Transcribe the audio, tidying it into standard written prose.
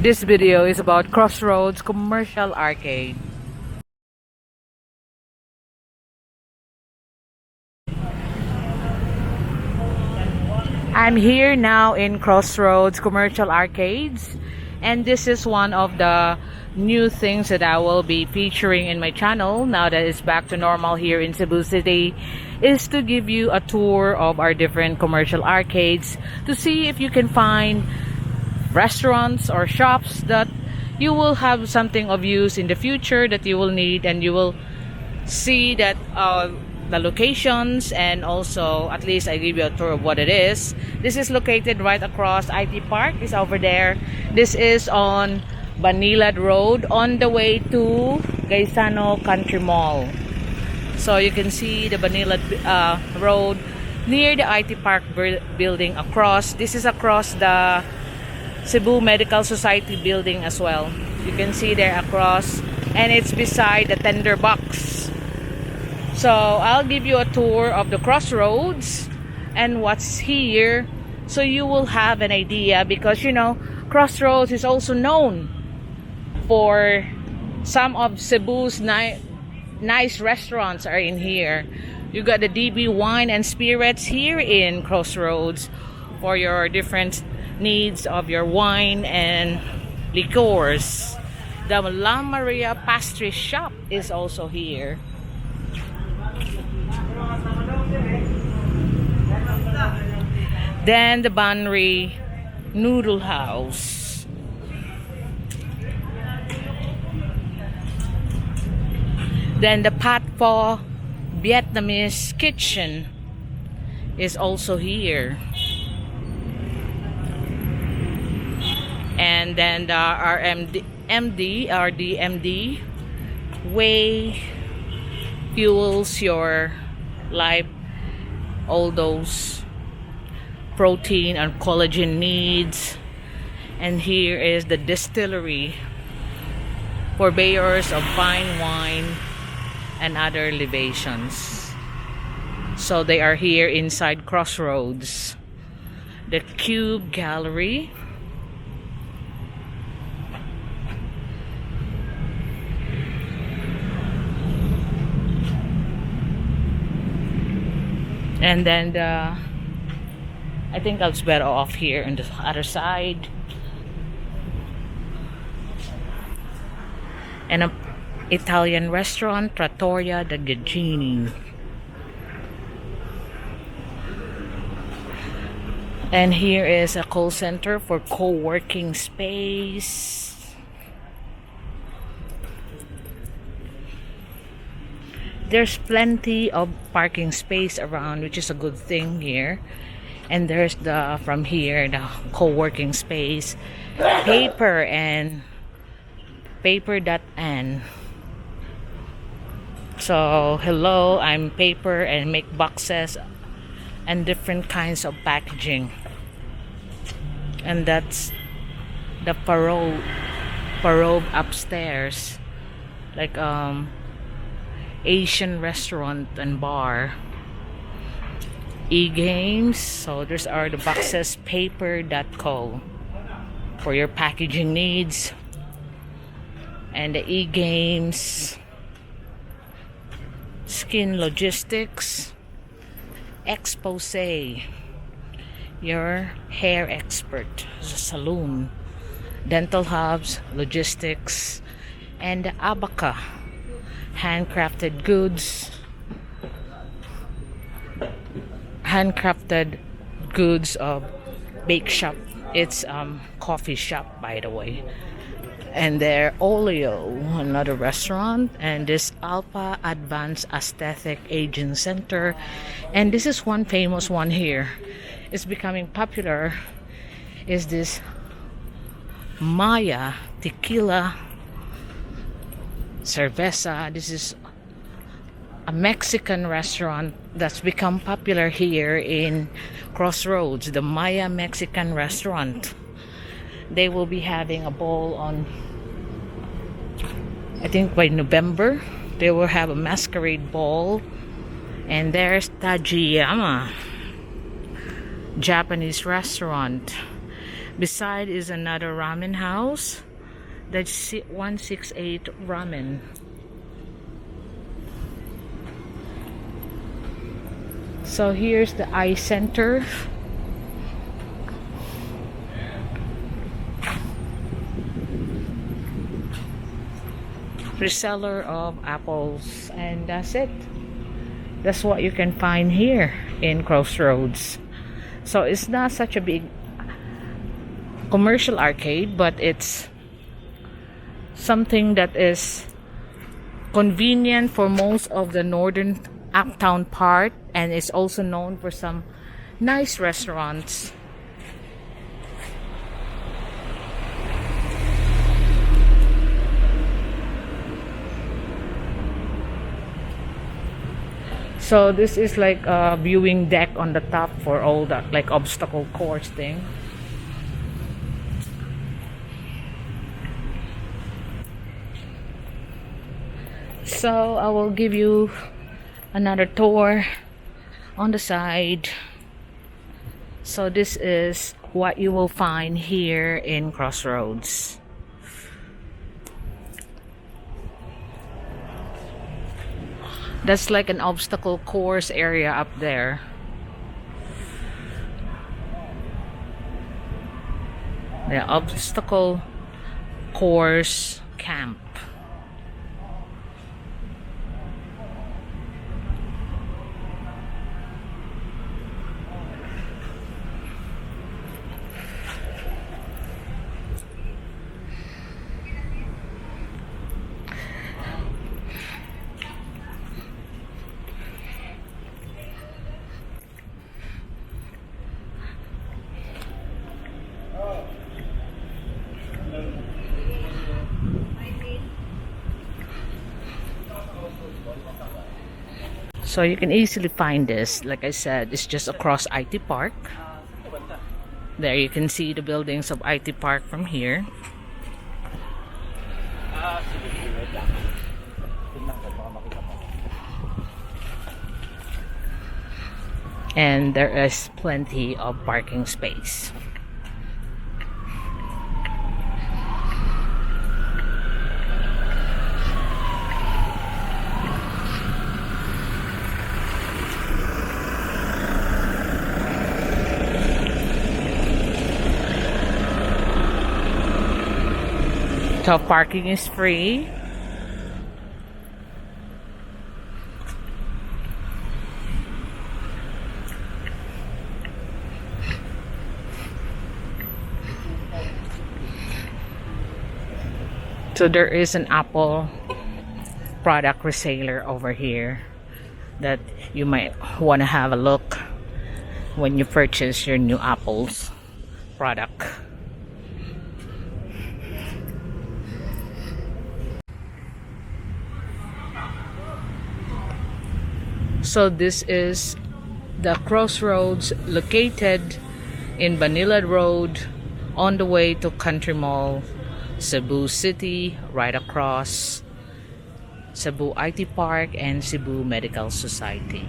This video is about Crossroads Commercial Arcade. I'm here now in Crossroads Commercial Arcades, and this is one of the new things that I will be featuring in my channel now that it's back to normal here in Cebu City, is to give you a tour of our different commercial arcades to see if you can find restaurants or shops that you will have something of use in the future that you will need, and you will see that the locations, and also at least I give you a tour of what it is. This is located right across IT Park, is over there. This is on Banilad Road on the way to Gaisano Country Mall. So you can see the Banilad Road near the IT Park building across. This is across the Cebu Medical Society building as well. You can see there across, and it's beside the tender box. So I'll give you a tour of the Crossroads and what's here, so you will have an idea, because you know Crossroads is also known for some of Cebu's nice restaurants are in here. You got the DB Wine and Spirits here in Crossroads for your different needs of your wine and liqueurs. The La Maria Pastry Shop is also here. Then the Banri Noodle House. Then the Pat Pho Vietnamese Kitchen is also here. And then the RDMD Whey fuels your life, all those protein and collagen needs. And here is the distillery, purveyors of fine wine and other libations. So they are here inside Crossroads. The Cube Gallery. And then I think I was better off here on the other side. And an Italian restaurant, Trattoria de Gaggini. And here is a call center for co-working space. There's plenty of parking space around, which is a good thing here. And there's from here the co-working space, paper and paper.n. So hello, I'm Paper and make boxes and different kinds of packaging. And that's the Parob upstairs, like Asian restaurant and bar. E-games, so there's are the boxes, paper.co for your packaging needs. And the e-games, skin logistics, expose, your hair expert, saloon, dental hubs, logistics, and the abaca, handcrafted goods, of bake shop. It's coffee shop, by the way. And there Oleo, another restaurant. And this Alpha Advanced Aesthetic Aging Center. And this is one famous one here, it's becoming popular, is this Maya Tequila Cerveza. This is a Mexican restaurant that's become popular here in Crossroads, the Maya Mexican restaurant. They will be having a ball on, I think by November. They will have a masquerade ball. And there's Tajiyama, Japanese restaurant. Beside is another ramen house. That's 168 Ramen. So here's the eye center. Reseller of apples, and that's it. That's what you can find here in Crossroads. So it's not such a big commercial arcade, but it's something that is convenient for most of the northern uptown part, and it's also known for some nice restaurants. So this is like a viewing deck on the top for all the like obstacle course thing. So I will give you another tour on the side. So this is what you will find here in Crossroads. That's like an obstacle course area up there. The obstacle course camp. So you can easily find this. Like I said, it's just across IT Park. There you can see the buildings of IT Park from here. And there is plenty of parking space. So parking is free. So there is an Apple product reseller over here that you might want to have a look when you purchase your new Apple's product. So this is the Crossroads located in Banilad Road on the way to Country Mall, Cebu City, right across Cebu IT Park and Cebu Medical Society.